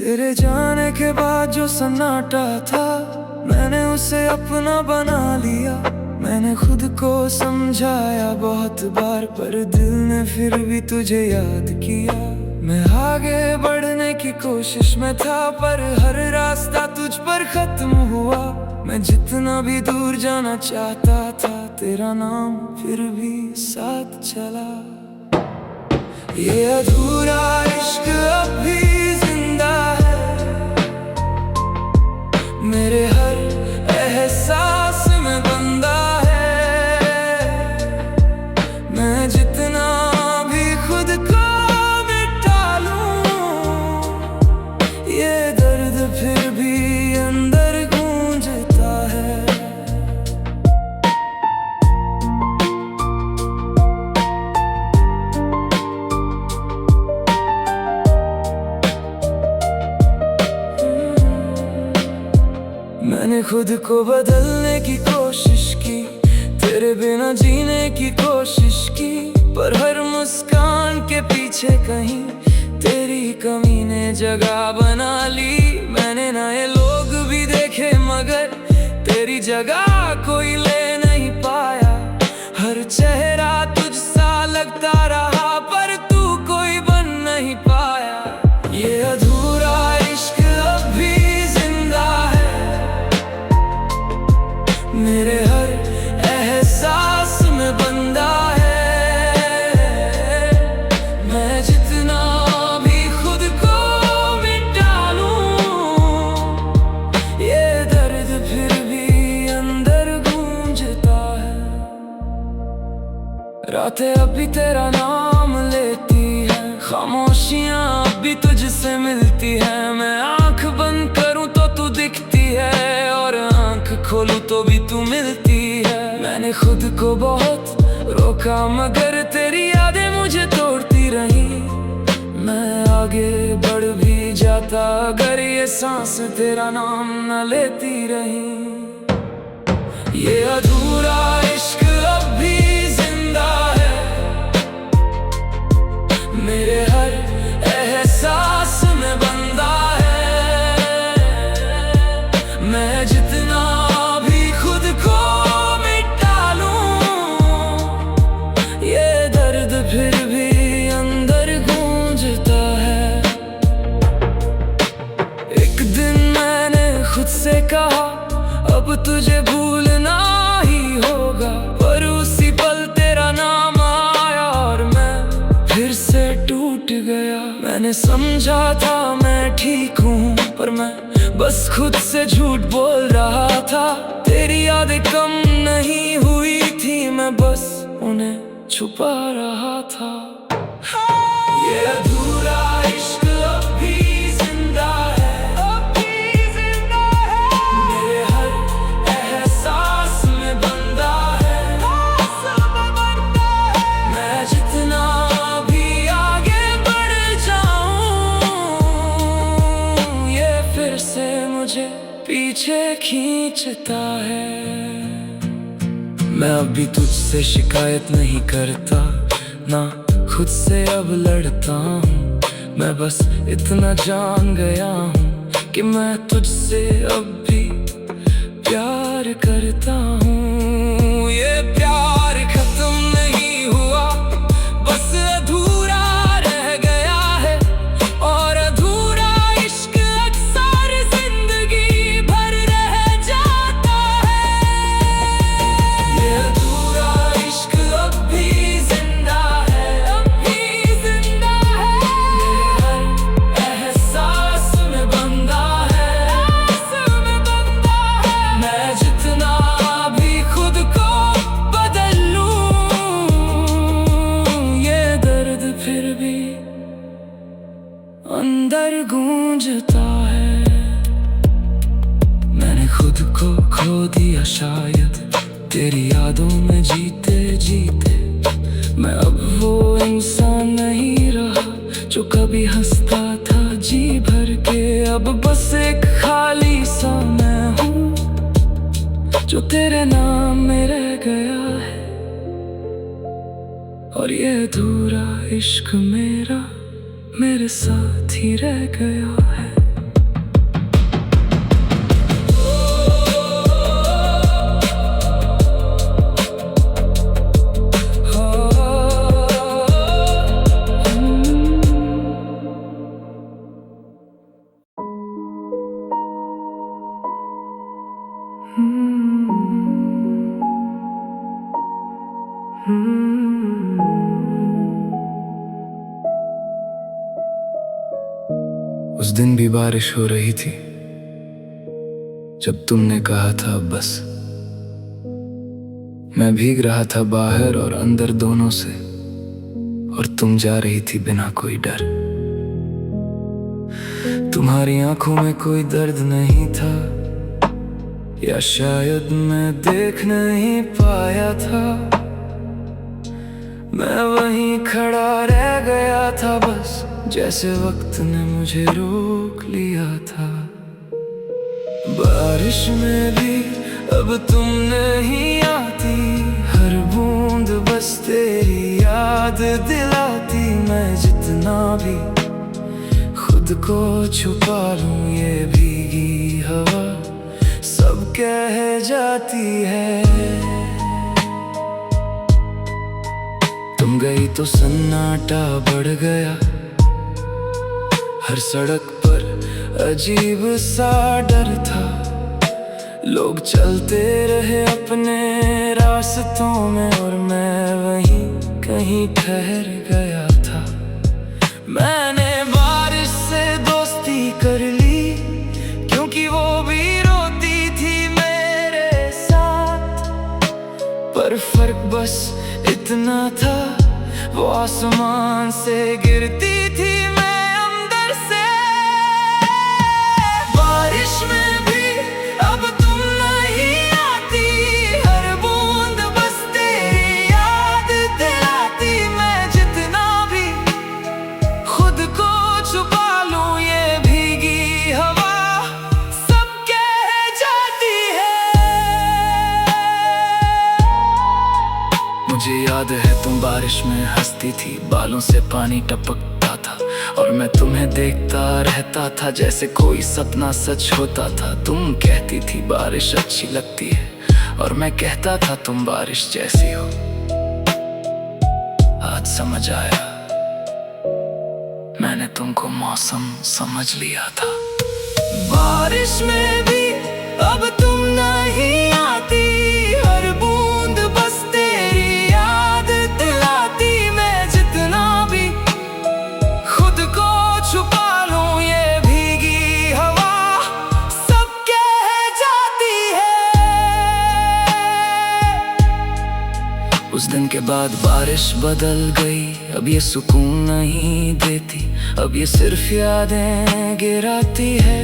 तेरे जाने के बाद जो सन्नाटा था, मैंने उसे अपना बना लिया। मैंने खुद को समझाया बहुत बार, पर दिल ने फिर भी तुझे याद किया। मैं आगे बढ़ने की कोशिश में था, पर हर रास्ता तुझ पर खत्म हुआ। मैं जितना भी दूर जाना चाहता था, तेरा नाम फिर भी साथ चला। ये अधूरा इश्क अब भी जिंदा है, मेरे हर एहसास में बंदा है। मैं जितना भी खुद को मिटा लूं, ये दर्द फिर भी अंदर गूंजता है। मैंने खुद को बदलने की कोशिश की, तेरे बिना जीने की कोशिश की, पर हर मुस्कान के पीछे कहीं तेरी कमी ने जगह बना ली। मैंने नए लोग भी देखे, मगर तेरी जगह कोई ले नहीं पाया। हर चेहरा तुझसा लगता रहा, पर तू कोई बन नहीं पाया। ये अधूरा इश्क अब भी जिंदा है, मेरे हर एहसास में बंदा है। मैं जितना भी खुद को मिटा लूं, ये दर्द फिर भी अंदर गूंजता है। रातें अब भी तेरा नाम लेती है, खामोशियां अब भी तुझसे मिलती है। मैं आंख बंद करूं तो तू दिखती है, और आंख खोलूं तो भी तू मिलती है। मैंने खुद को बहुत रोका, मगर तेरी यादें मुझे तोड़ती रही। मैं आगे बढ़ भी जाता, अगर ये सांस तेरा नाम न लेती रही। ये अधूरा इश्क अब भी जिंदा है, मेरे हर एहसास में बंदा है। मैं जितना भी खुद को मिटा लूं, ये दर्द फिर भी अंदर गूंजता है। एक दिन मैंने खुद से कहा, अब तुझे भूलना ही होगा, पर उसी पल तेरा नाम आया और मैं फिर से टूट गया। मैंने समझा था मैं ठीक हूँ, पर मैं बस खुद से झूठ बोल रहा था। तेरी यादें कम नहीं हुई थी, मैं बस उन्हें छुपा रहा था। ये अधूरा इश्क अब भी जिंदा है, मेरे हर एहसास में बंदा है। मैं जितना भी आगे बढ़ जाऊं, ये फिर से मुझे पीछे खींचता है। मैं अभी तुझसे शिकायत नहीं करता, ना खुद से अब लड़ता हूँ। मैं बस इतना जान गया हूँ कि मैं तुझसे अब भी प्यार करता हूँ। ये प्यार खत्म नहीं हुआ, बस अधूरा रह गया है। और अधूरा इश्क अक्सर जिंदगी भर रह जाता है। ये अधूरा इश्क अब भी जिंदा है, मेरे हर एहसास में बंदा है। मैं जितना भी खुद को बदल लूं, ये दर्द फिर भी अंदर गूंजता है। मैंने खुद को खो दिया शायद, तेरी यादों में जीते जीते। मैं अब वो इंसान नहीं रहा जो कभी हंसता था जी भर के। अब बस एक खाली सा मैं हूँ, जो तेरे नाम में रह गया है। और ये अधूरा इश्क मेरा मेरे साथ ही रह गया है। उस दिन भी बारिश हो रही थी जब तुमने कहा था बस। मैं भीग रहा था बाहर और अंदर दोनों से, और तुम जा रही थी बिना कोई डर। तुम्हारी आंखों में कोई दर्द नहीं था, या शायद मैं देख नहीं पाया था। मैं वहीं खड़ा रह गया था बस, जैसे वक्त ने मुझे रोक लिया था। बारिश में भी अब तुम नहीं आती, हर बूंद बस तेरी याद दिलाती। मैं जितना भी खुद को छुपा लूं, ये भीगी हवा सब कह जाती है। तुम गई तो सन्नाटा बढ़ गया, हर सड़क पर अजीब सा डर था। लोग चलते रहे अपने रास्तों में, और मैं वहीं कहीं ठहर गया था। मैंने बारिश से दोस्ती कर ली, क्योंकि वो भी रोती थी मेरे साथ। पर फर्क बस इतना था, वो आसमान से गिरती थी, मैं अंदर से। बारिश में भी अब तुम नहीं आती, हर बूंद बस तेरी याद दिलाती। मैं जितना भी खुद को छुपा लूं, ये भीगी हवा सब कह जाती है। मुझे याद है तुम बारिश में हंसती थी, बालों से पानी टपकता था, और मैं तुम्हें देखता रहता था जैसे कोई सपना सच होता था। तुम कहती थी बारिश अच्छी लगती है, और मैं कहता था तुम बारिश जैसी हो। आज समझ आया, मैंने तुमको मौसम समझ लिया था। बारिश में भी अब तुम नहीं आती, हर बूंद बस तेरी याद दिलाती। मैं जितना भी खुद को छुपा लूं, ये भीगी हवा सब कह जाती है। उस दिन के बाद बारिश बदल गई, अब ये सुकून नहीं देती, अब ये सिर्फ यादें गिराती है।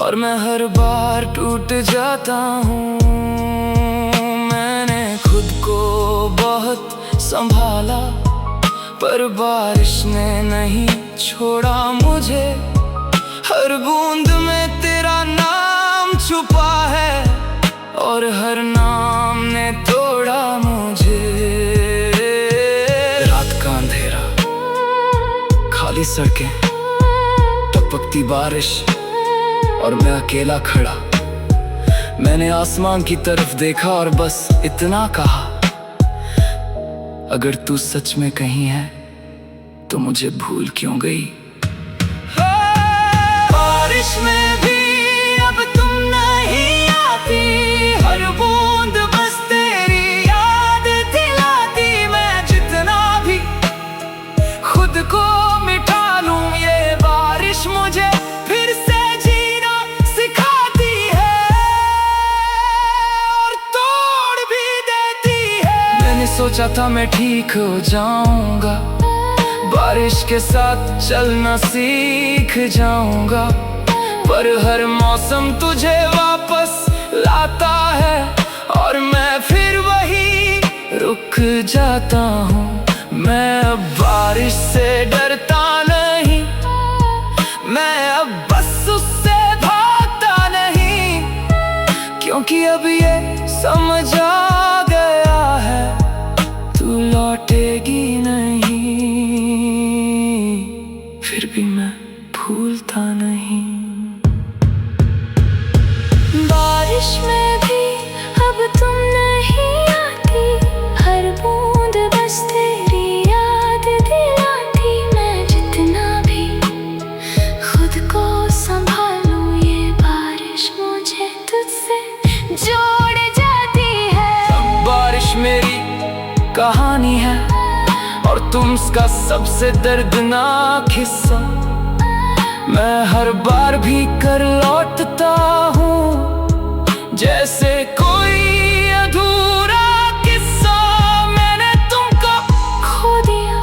और मैं हर बार टूट जाता हूँ। मैंने खुद को बहुत संभाला, पर बारिश ने नहीं छोड़ा मुझे। हर बूंद में तेरा नाम छुपा है, और हर नाम ने तोड़ा मुझे। रात का अंधेरा, खाली सड़कें, टपकती बारिश, और मैं अकेला खड़ा। मैंने आसमान की तरफ देखा और बस इतना कहा, अगर तू सच में कहीं है तो मुझे भूल क्यों गई। बारिश में भी अब तुम नहीं आती, हर बूंद बस तेरी याद दिलाती। मैं जितना भी खुद को मिटा लूं, ये बारिश मुझे फिर से जीना सिखाती है, और तोड़ भी देती है। मैंने सोचा था मैं ठीक हो जाऊंगा, बारिश के साथ चलना सीख जाऊंगा। पर हर मौसम तुझे वापस लाता है, और मैं फिर वही रुक जाता हूँ। मैं अब बारिश से डरता नहीं, मैं अब बस उससे भागता नहीं, क्योंकि अब ये समझ आ गया है, तू लौटेगी नहीं। फिर भी मैं भूलता नहीं। बारिश में भी अब तुम नहीं आती, हर बूंद बस तेरी याद दिलाती। मैं जितना भी खुद को संभालूं, ये बारिश मुझे तुझसे जोड़ जाती है। अब बारिश मेरी कहानी है, और तुम उसका सबसे दर्दनाक हिस्सा। मैं हर बार भी कर लौटता हूँ, जैसे कोई अधूरा किस्सा मैंने तुमको खो दिया।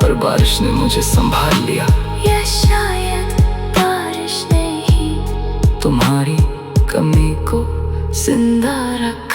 पर बारिश ने मुझे संभाल लिया। या शायद बारिश ने ही तुम्हारी कमी को जिंदा रखा।